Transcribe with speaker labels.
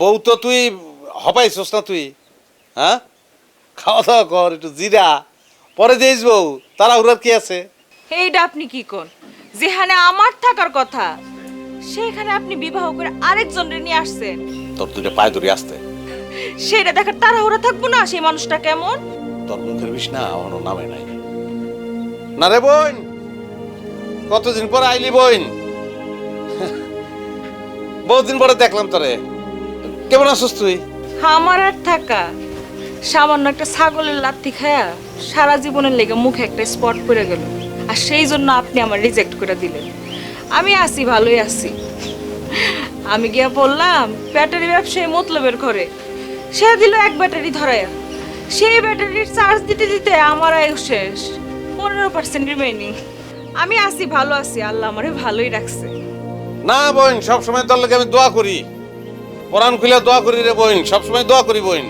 Speaker 1: বউ তো তুই হপাইছস না তুই, হ্যাঁ? খাওয়া দাওয়া কর, একটু জিরা, পরে দিস বউ, তাড়াহুড়ার কি আছে?
Speaker 2: এইটা আপনি কি কোন? যেখানে আমার থাকার কথা সেখানে আপনি বিবাহ করে আরেকজনের নিয়ে আসছেন।
Speaker 1: তোর দুটো পায়ে ধরে আসতে,
Speaker 2: সেটা দেখার তাড়াহুড়া থাকবো না? সেই মানুষটা কেমন?
Speaker 1: তোর মুখের বিষ না অন্য নামে নাই। না রে বোন, কতদিন পর আইলি বোন, বহুদিন পরে দেখলাম তোরে। কেমন আছিস তুই?
Speaker 2: আমার আর থাকা, সামান্য একটা ছাগলের লাথি খায়া সারা জীবনের লেগে মুখে একটা স্পট পড়ে গেল, আর সেই জন্য আপনি আমার রিজেক্ট করে দিলেন। আমি আছি, ভালোই আছি। আমি গিয়া বললাম ব্যাটারি ব্যবসায়ী মতলবের ঘরে, সে দিল এক ব্যাটারি ধরায়া। সেই ব্যাটারির চার্জ দিতে দিতে আমার আয়ু শেষ, 15% রিমেইনিং। আমি আছি, ভালো আছি, আল্লাহ আমারে ভালোই রাখছে।
Speaker 1: না বোন, সবসময় তোর লাগে আমি দোয়া করি, কোরআন খুলে দোয়া করি রে বোন, সবসময় দোয়া করি বোন।